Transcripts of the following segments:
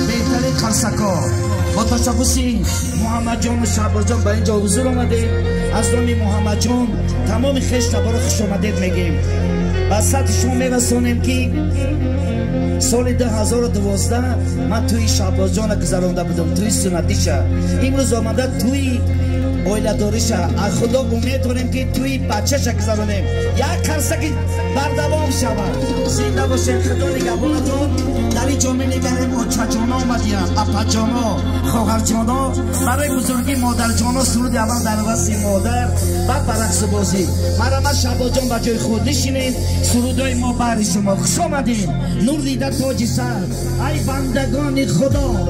بهترین قرصکا با تشخصی محمد جان و شهباز جان به اینجا حضور آمده. از نام محمد جان تمام خشت برای خوش آمدید میگیم. و سطح شما میرسونیم که سال 2012 من توی شهباز جان گذرانده بودم، توی سنتیشه. امروز آمده توی اویله داریشه. از خدا امید داریم که توی بچه‌ش گذرانیم. یک قرصک بردوام شود. زنده باشین. خدا نگهبانتون. در این جامعه نگریم آچه جانا آمدیم، اپا جانا، خواهر جانا، برای بزرگی مادر جانا سرود اول در وسط مادر و برقص بازی. مرحبا شهباز جان به جای خود نشینید. سرودای ما برای شما خوش آمدین. نور دیده تاج سر ای بندگان خدا.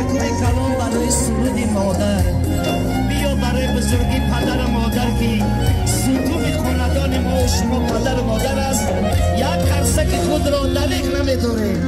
تشکر کلام برای سرود مادر. بیا برای بزرگی پدر و مادر که ستون خاندان ما و شما پدر و مادر است. یک قرصه که خود را دلیق نمیداره.